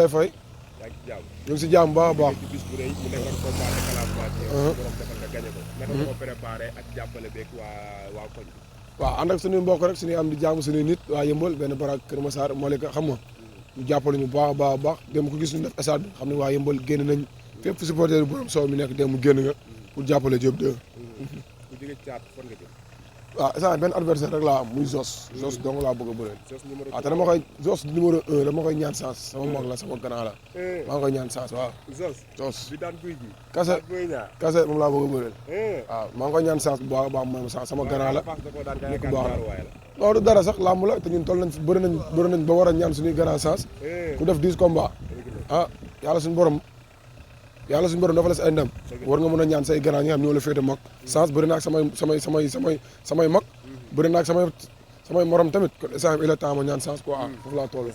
lay fay. yaa ngi ci jàmm. ñu ngi si jàmm baax a baax. ci bis bu rëy mu nekkoon combat déclenchement ci yow. borom defal nga gagné ko. naka nga ko préparé ak jàppale beeg waa koñ bi. waaw ànd ak suñuy mbokk rek suñuy am di jàmm suñuy nit waa Yëmbal benn barak Kër Massar Malika xam nga ñu jàppale ñu baax a baax a baax dem ko gis ñu def stade bi xam ne waa Yëmbal génn nañ fépp supporter bu borom sow mi nekk dem mu génn nga pour jàppale Diop 2. ku jóge caat fan nga jëm. waaw instant benn adversaire rek laa am muy Zos dong laa bëgg a bëreel. waaw te dama koy Zos numéro 1 dama koy ñaan chance sama mag la sama grand la maa ngi koy ñaan chance waaw. Zos bi daan guy gi. kase moom laa bëgg a bëreel. waaw maa ngi koy ñaan chance bu baax a baax mooy chance sama grand la nit ku baax la. non du dara sax làmb la te ñun toll nañ fi bëri nañ ba war a ñaan suñuy grand chance ku def 10 combats ah yàlla suñu borom dafa la si ay ndam war nga mën a ñaan say grand ñi nga xam ñoo la féete mag chance bëri naa ak samay mag bëri naa ak samay morom tamit kon instant il est temps ma ñaan chance quoi foofu laa toll.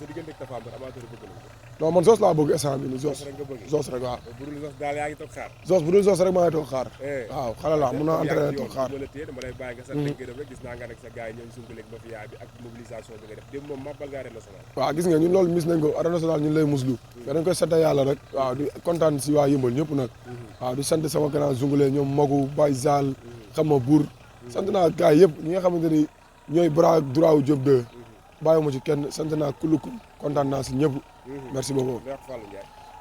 non man Zos laa bëgg instant bi ni Zos rek waaw. Zos bu dul Zos rek maa ngi toog xaar. waaw xale la mun naa entraîné toog xaar. waaw gis nga ñun loolu mis nañ ko arène nationale ñun lay muslu. te dañ koy sant yàlla rek waaw di kontaan si waa Yëmbal ñëpp nag. waaw di sant sama grand Zoungale ñoom Magu Baye Zal xam ma Bour. sant naa gars yëpp ñi nga xamante ni ñooy bras droit wu Diop 2 bàyyiwuma ci kenn sant naa kulukum kontaan naa si ñëpp. merci beaucoup.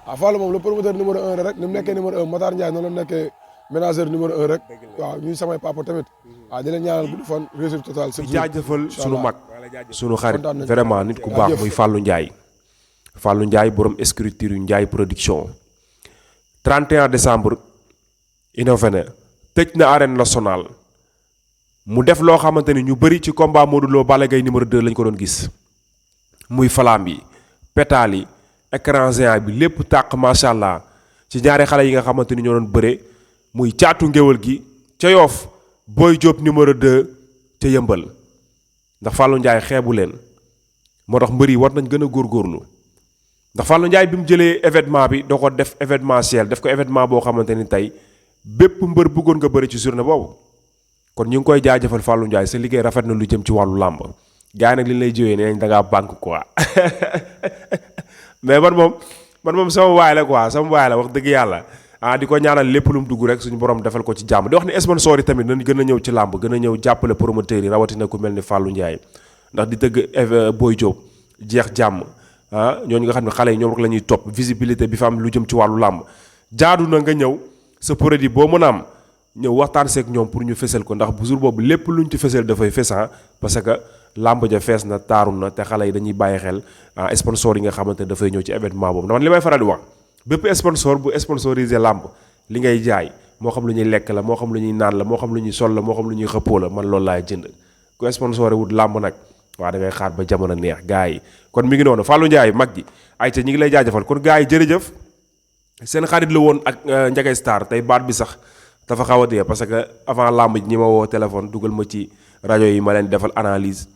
waaw Fallou moom le promoteur numéro 1 rek ni mu nekkee numéro 1 Matar Ndiaye noonu la nekkee ménageur numéro 1 rek. waaw ñuy samay papa tamit. waaw di leen ñaanal gudd fan réussite totale. di jaajëfal sunu mag sunu xarit vraiment nit ku baax muy Fallou Ndiaye. Fallou Ndiaye borom écriture yu Ndiaye production. 31 décembre. innové na tëj na arène nationale. mu def loo xamante ni ñu bëri ci combat Modou Lo Balla Gaye numéro 2 lañ ko doon gis. muy falaam yi pétale yi écran géant bi lépp tàq macha allah ci ñaari xale yi nga xamante ni ñoo doon bëre muy caatu ngéwal gi ca Yoff Boy Diop numéro 2 ca Yëmbal ndax Fallou Ndiaye xeebu leen moo tax mbër yi war nañ gën a góorgóorlu ndax Fallou Ndiaye bi mu jëlee événement bi da ko def événementiel def ko événement boo xamante ni tey bépp mbër bëggoon nga bëri ci journée boobu kon ñu ngi koy jaajëfal Fallou Ndiaye sa liggéey rafet na lu jëm ci wàllu làmb gars yi nag li ñu lay jiwee nee nañ da ngaa banque quoi mais man moom sama waay la quoi sama waay la wax dëgg yàlla di ko ñaanal lépp lu mu dugg rek suñu borom defal ko ci jàmm di wax ni sponsor yi tamit nañ gën a ñëw ci làmb gën a ñëw jàppale promoteurs yi rawatina ku mel ni Fallou Ndiaye ndax di tëgg Boy Diop jeex jàmm ñooñu nga xam ne xale yi ñoom rek la ñuy topp visibilité bi fa am lu jëm ci wàllu làmb jaadu na nga ñëw sa produit boo mën a am ñëw waxtaan seeg ñoom pour ñu fesal ko ndax bu jour boobu lépp luñ ci fesal dafay fesan parce que làmb ja fees na taaru na te xale yi dañuy bàyyi xel sponsor yi nga xamante ne dafay ñëw ci événement boobu man li may faral di wax bépp sponsor bu sponsorisé làmb li ngay jaay moo xam lu ñuy lekk la moo xam lu ñuy naan la moo xam lu ñuy sol la moo xam lu ñuy xëppoo la man loolu laay jënd ku sponsoré wut làmb nag waaw da ngay xaar ba jamono neex gars yi kon mi ngi noonu Fallou Ndiaye mag ji ay te ñi ngi lay jaajëfal kon gars yi jërëjëf seen xarit la woon ak Ndiaga Star tey baat bi sax dafa xaw a dee parce que avant làmb ji ñi ma woo téléphone dugal ma ci rajo yi ma leen defal analyse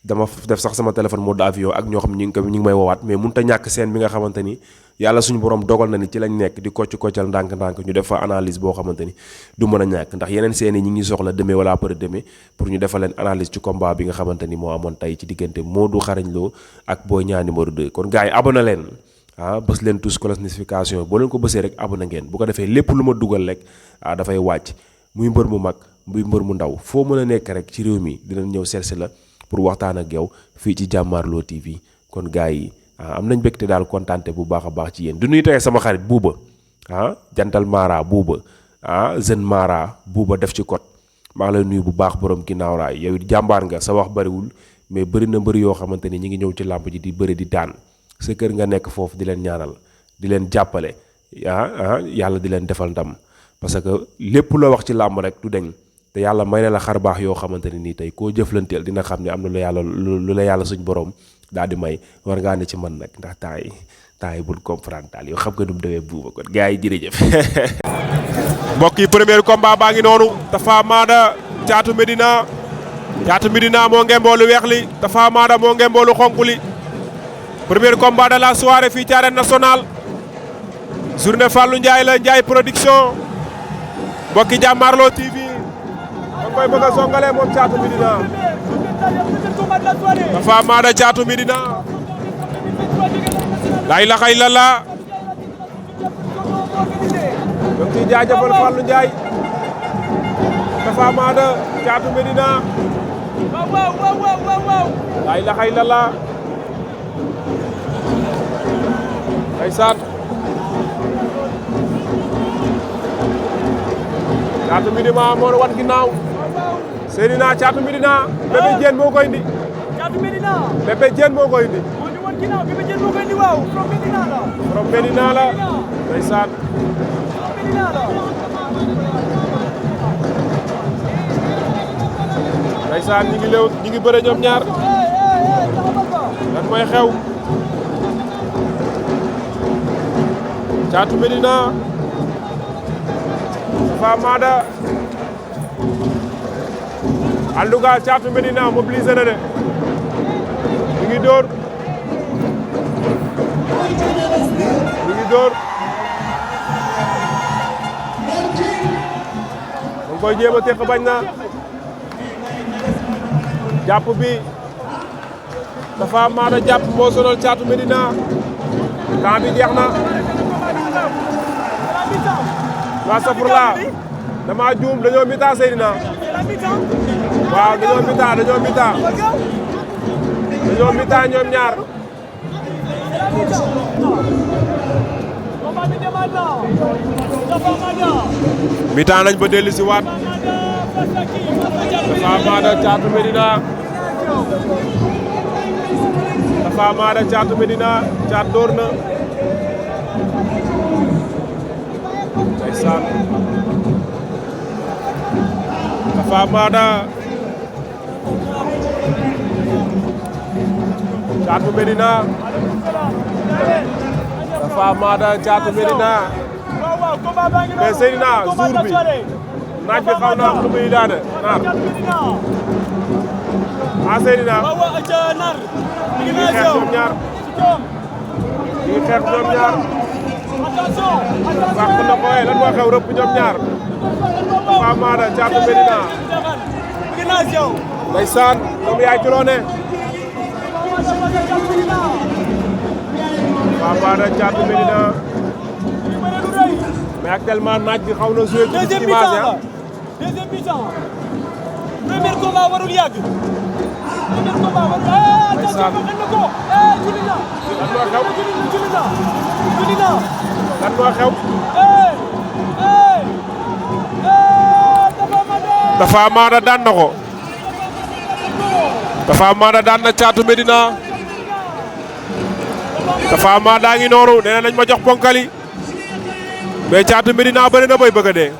dama def sax sama téléphone mode avion ak ñoo xam ñu ngi may woowaat mais mënut a ñàkk seen bi nga xamante ni yàlla suñu borom dogal na ni ci lañ nekk di koccal ndànk-ndànk ñu def fa analyse boo xamante ni du mën a ñàkk ndax yeneen seen yi ñi ngi soxla demee wala après demee pour ñu defal leen analyse ci combat bi nga xamante ni moo amoon tey ci diggante Modou Xarañ Lo ak Boy Niang numéro 2 kon gars yi abonné leen bës leen tous cloche notification boo leen ko bësee rek abonné ngeen bu ko defee lépp lu ma dugal rek dafay wàcc muy mbër mu mag muy mbër mu ndaw foo mën a nekk rek ci réew mi dinañ ñëw seetsi la pour waxtaan ak yow fii ci Jàmmaarloo TV kon gars yi am nañ mbégte daal kontaante bu baax a baax ci yéen du nuy tey sama xarit buuba jantal Mara buuba jeune Mara buuba def ci code maa ngi lay nuyu bu baax borom ginnaaw raay yow it jàmbaar nga sa wax bariwul mais bëri na mbëri yoo xamante ni ñi ngi ñëw ci làmb ji di bëri di daan sa kër nga nekk foofu di leen ñaanal di leen jàppale yàlla di leen defal ndam parce que lépp loo wax ci làmb rek du deñ te yàlla may na la xar baax yoo xamante ne nii tey koo jëflanteel dina xam ne am na lu la yàlla suñ borom daal di may war ngaa ne ci man nag ndax temps yi bul comprendre daal yow xam nga nu mu demee buuba kon gars yi jërëjëf. mbokk yi premier combat baa ngi noonu Tapha Maada Caatu Medina moo ngemboo lu weex li Tapha Maada moo ngemboo lu xonk li premier combat de la soirée fii ci arène nationale journée Fallou Ndiaye la Ndiaye production mbokki Jàmmaarloo TV ma koy bëgg a songale moom Caatu Medina Tapha Maada Caatu Medina laa ilaaha illallaah ñu ngi ciy jaajëfal Fallou Ndiaye Tapha Mada Thiatou Médina laa ilaaha illallaah ndeysaan Thiatou Médina moo wan ginnaaw Seydina Thiatou Médina Bébé Diène moo koy indi Thiatou Médina Bébé Diène moo koy indi moo ñu wan ginnaaw Bébé Diène moo koy indi waaw from Médina la from Médina la ndeysaan Médina la ndeysaan ñi ngi léew ñi ngi bëre ñoom ñaar lan mooy xew Thiatou Médina Tapha Mada en tout cas Thiatou Médina mobilisé na de mi ngi dóor mi ngi dóor mu ngi koy jéem a teq bañ na jàpp bi Tapha Mada jàpp moo sonal Thiatou Médina temps bi jeex na waa safurla dama juum dañoo mita Seydina waaw dañoo mita dañoo mita ñoom ñaar mita nañ ba dellu si waat Tapha Mada Thiatou Médina Tapha Mada Thiatou Médina Thiat door na ndeysaan Tapha Mada Thiatou Médina Tapha Mada Thiatou Médina mais Seydina jour bi naaj bi xaw na am lu muy daane naar ah Seydina ñu ngi xeex ñoom ñaar ñu ngi xeex ñoom ñaar wax na ko lan moo xew rëpp ñoom ñaar Tapha Mada Thiatou Médina ndeysaan moom yaay ci loo ne Tapha Mada Thiatou Médina mais actuellement naaj bi xaw na joué ci image ya deuxième mi-temps premier combat warul yàgg premier combat warul ndeysaan ko julli na lan moo xew julli na lan moo xew Tapha Mada daan na ko Tapha Mada daan na Thiatou Médina Tapha Mada ngi noonu nee nañ ma jox ponkali mais Thiatou Médina bëri na bay bëgg a dee